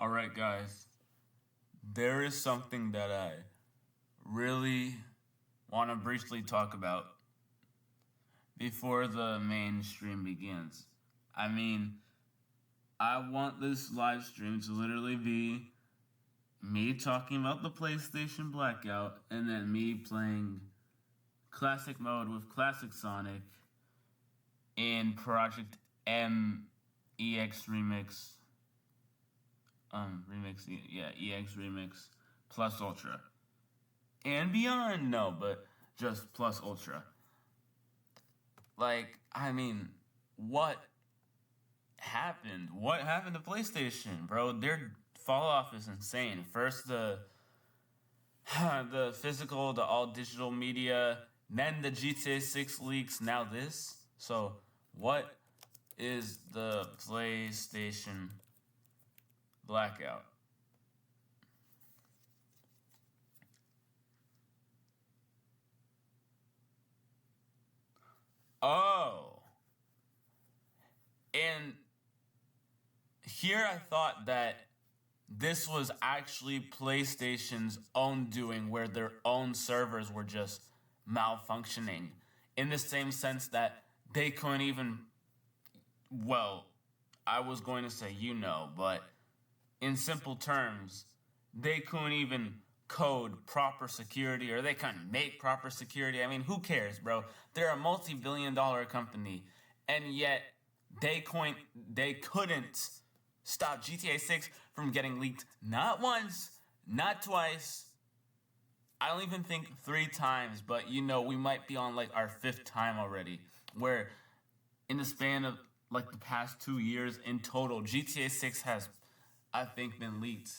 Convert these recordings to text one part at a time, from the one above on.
Alright, guys. There is something that I really want to briefly talk about before the main stream begins. I mean, I want this live stream to literally be me talking about the PlayStation Blackout and then me playing Classic Mode with Classic Sonic in Project MEX Remix. EX Remix plus Ultra. And beyond, no, but just plus Ultra. Like, I mean, what happened? What happened to PlayStation, bro? Their fall off is insane. First the physical, the all digital media, then the GTA 6 leaks, now this. So, what is the PlayStation Blackout? Oh. And here I thought that this was actually PlayStation's own doing, where their own servers were just malfunctioning. In the same sense that they couldn't even, well, I was going to say but in simple terms, they couldn't even code proper security, or they couldn't make proper security. I mean, who cares, bro? They're a multi-billion-dollar company, and yet they couldn't stop GTA 6 from getting leaked not once, not twice. I don't even think 3 times, but we might be on like our 5th time already, where in the span of like the past 2 years in total, GTA 6 has, I think, been leaked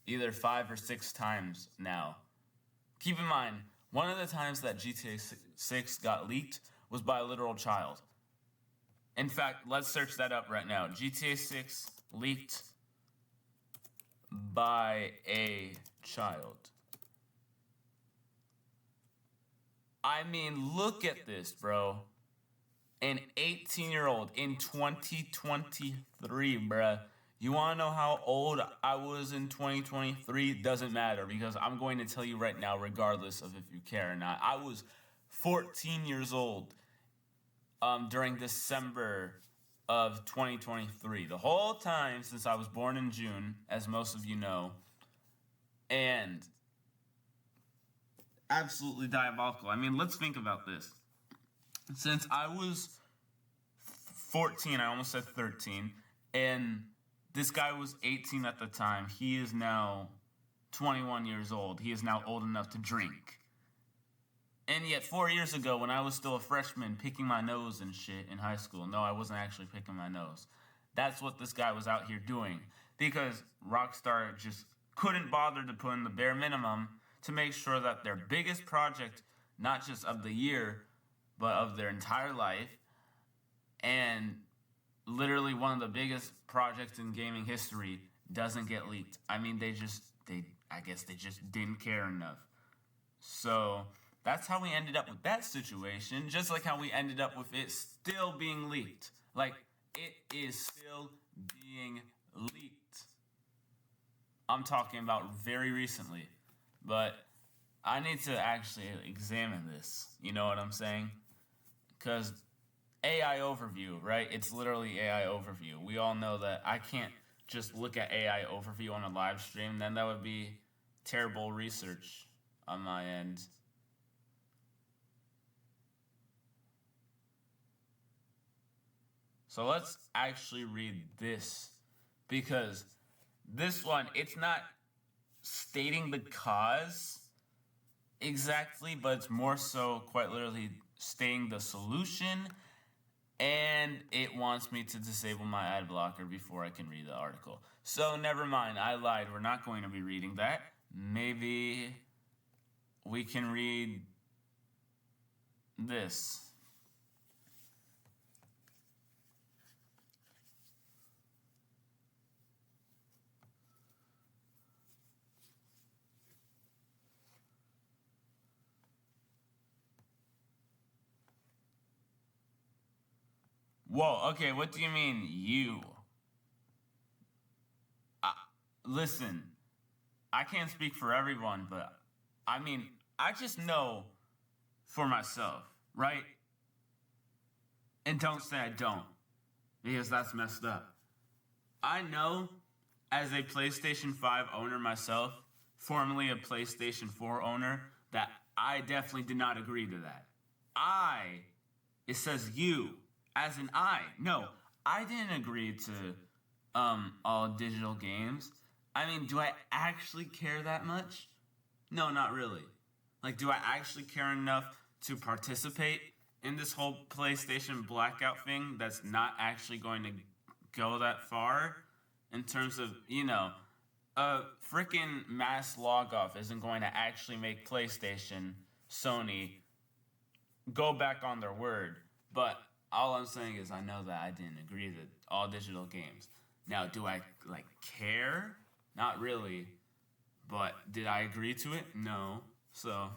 either 5 or 6 times now. Keep in mind, one of the times that GTA 6 got leaked was by a literal child. In fact, let's search that up right now. GTA 6 leaked by a child. I mean, look at this, bro. An 18-year-old in 2023, bruh. You want to know how old I was in 2023? Doesn't matter, because I'm going to tell you right now, regardless of if you care or not. I was 14 years old during December of 2023. The whole time since I was born in June, as most of you know. And absolutely diabolical. I mean, let's think about this. Since I was 14, I almost said 13, and this guy was 18 at the time. He is now 21 years old. He is now old enough to drink. And yet 4 years ago, when I was still a freshman picking my nose and shit in high school, no, I wasn't actually picking my nose. That's what this guy was out here doing. Because Rockstar just couldn't bother to put in the bare minimum to make sure that their biggest project, not just of the year, but of their entire life, and literally one of the biggest projects in gaming history, doesn't get leaked. I mean, I guess they just didn't care enough. So that's how we ended up with that situation, just like how we ended up with it still being leaked. Like, it is still being leaked. I'm talking about very recently. But I need to actually examine this. You know what I'm saying? Because AI overview, right? It's literally AI overview. We all know that I can't just look at AI overview on a live stream. Then that would be terrible research on my end. So let's actually read this, because this one, it's not stating the cause exactly, but it's more so quite literally stating the solution, and it wants me to disable my ad blocker before I can read the article. So never mind, I lied. We're not going to be reading that. Maybe we can read this. Whoa, okay, what do you mean, you? listen, I can't speak for everyone, but I mean, I just know for myself, right? And don't say I don't, because that's messed up. I know as a PlayStation 5 owner myself, formerly a PlayStation 4 owner, that I definitely did not agree to that. It says you, as in I. No, I didn't agree to all digital games. I mean, do I actually care that much? No, not really. Like, do I actually care enough to participate in this whole PlayStation blackout thing that's not actually going to go that far in terms of, a freaking mass log off isn't going to actually make PlayStation, Sony go back on their word. But all I'm saying is I know that I didn't agree to all digital games. Now, do I care? Not really. But did I agree to it? No. So,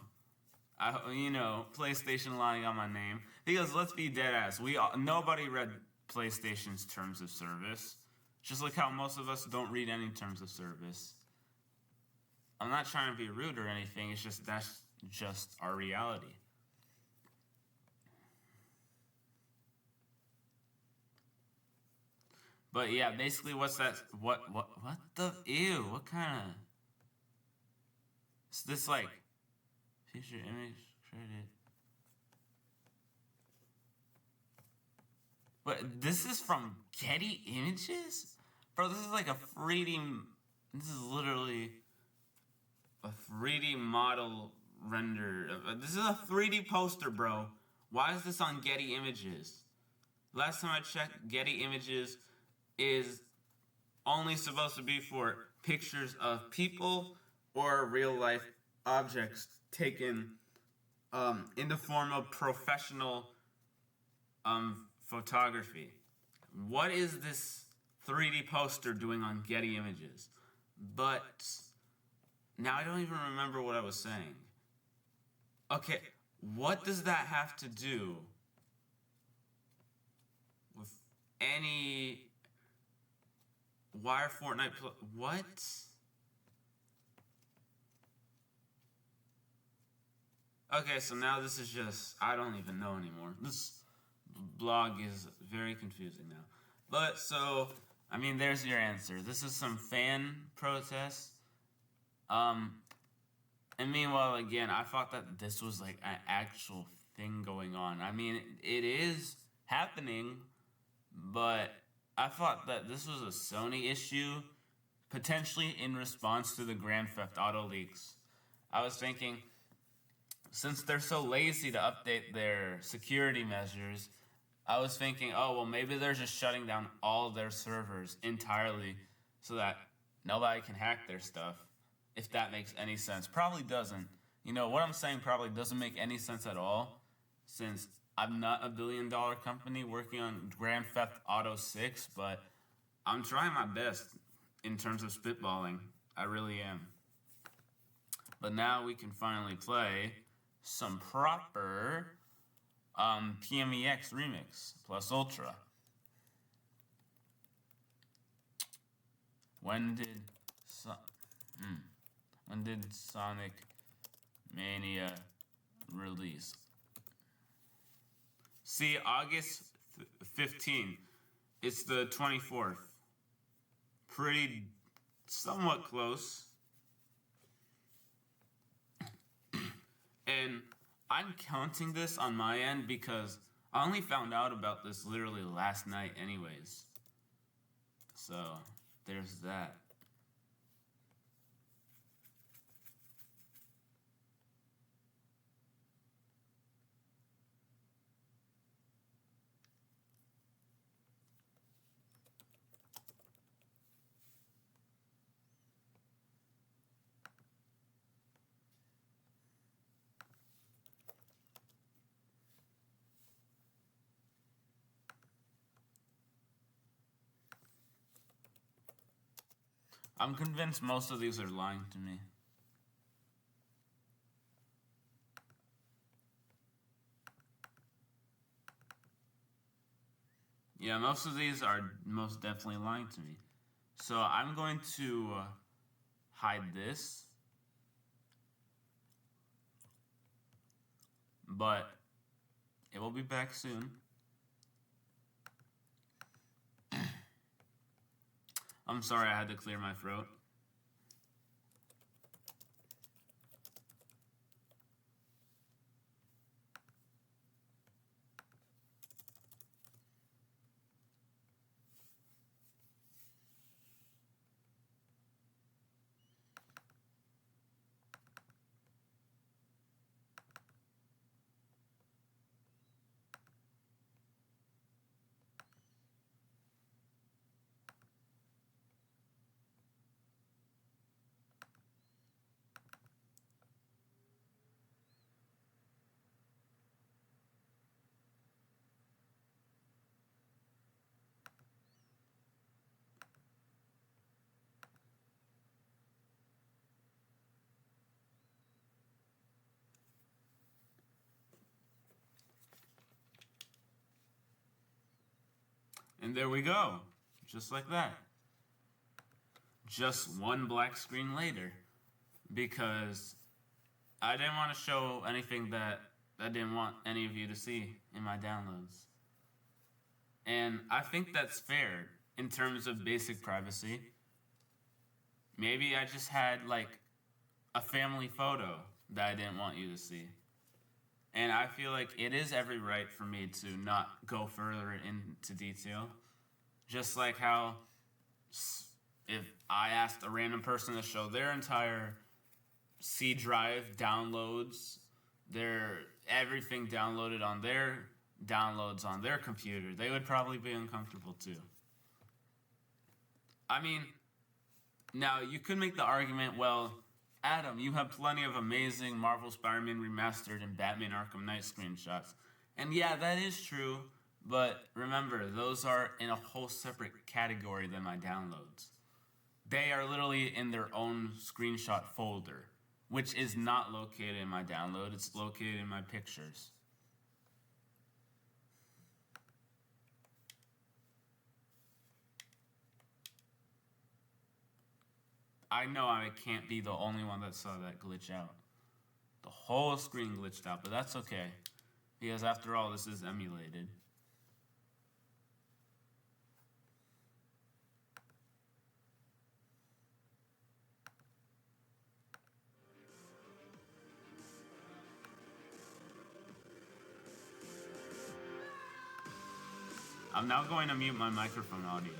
PlayStation lying on my name. Because let's be dead ass. Nobody read PlayStation's terms of service. Just like how most of us don't read any terms of service. I'm not trying to be rude or anything. It's just that's just our reality. But yeah, basically, what's that? What the ew? What kind of? Is this like future image credit? But this is from Getty Images, bro. This is like a 3D. This is literally a 3D model render. This is a 3D poster, bro. Why is this on Getty Images? Last time I checked, Getty Images is only supposed to be for pictures of people or real life objects taken in the form of professional photography. What is this 3D poster doing on Getty Images? But now I don't even remember what I was saying. Okay, what does that have to do with any why are Fortnite what? Okay, so now this is just I don't even know anymore. This blog is very confusing now. But so I mean there's your answer. This is some fan protest. And meanwhile again, I thought that this was like an actual thing going on. I mean it is happening, but I thought that this was a Sony issue, potentially in response to the Grand Theft Auto leaks. I was thinking, since they're so lazy to update their security measures, I was thinking, oh, well, maybe they're just shutting down all their servers entirely so that nobody can hack their stuff, if that makes any sense. Probably doesn't. What I'm saying probably doesn't make any sense at all, since I'm not a billion-dollar company working on Grand Theft Auto 6, but I'm trying my best in terms of spitballing. I really am. But now we can finally play some proper PMEX Remix plus Ultra. When did Sonic Mania release? See, August 15th. It's the 24th. Pretty, somewhat close. And I'm counting this on my end because I only found out about this literally last night anyways. So, there's that. I'm convinced most of these are lying to me. Yeah, most of these are most definitely lying to me. So I'm going to hide this. But it will be back soon. I'm sorry I had to clear my throat. And there we go. Just like that. Just one black screen later. Because I didn't want to show anything that I didn't want any of you to see in my downloads. And I think that's fair in terms of basic privacy. Maybe I just had like a family photo that I didn't want you to see. And I feel like it is every right for me to not go further into detail. Just like how if I asked a random person to show their entire C drive downloads, their everything downloaded on their downloads on their computer, they would probably be uncomfortable too. I mean, now you could make the argument, well, Adam, you have plenty of amazing Marvel Spider-Man Remastered and Batman Arkham Knight screenshots. And yeah, that is true, but remember, those are in a whole separate category than my downloads. They are literally in their own screenshot folder, which is not located in my download, it's located in my pictures. I know I can't be the only one that saw that glitch out. The whole screen glitched out, but that's okay. Because after all, this is emulated. I'm now going to mute my microphone audio.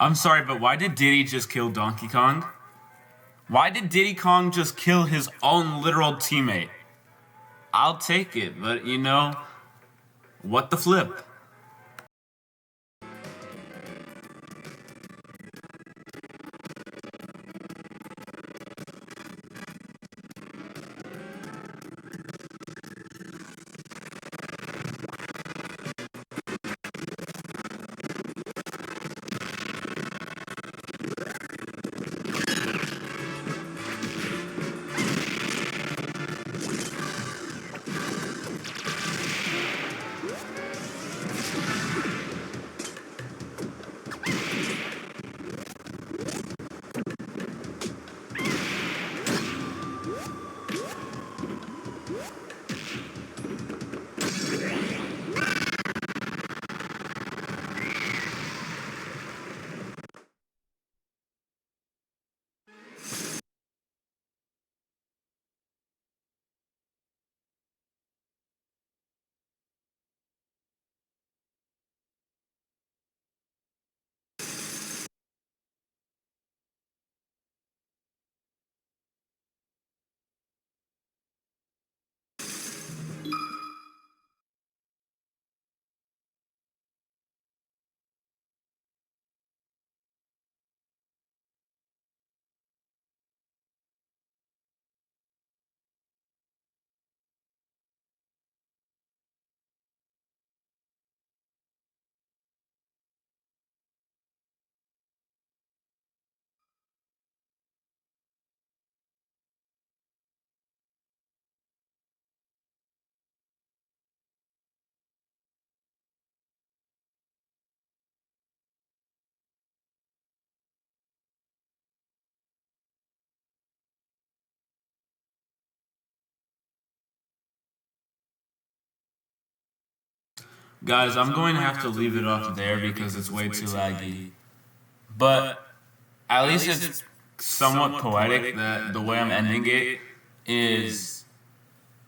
I'm sorry, but why did Diddy just kill Donkey Kong? Why did Diddy Kong just kill his own literal teammate? I'll take it, but you know, what the flip? Guys, I'm going to have to leave it off there because it's way too laggy. But at least it's somewhat poetic that the way I'm ending it is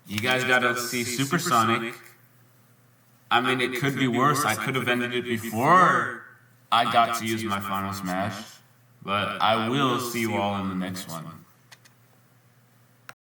you guys gotta see Supersonic. I mean, it could be worse. I could have ended it before I got to use my final smash. But I will see you all in the next one.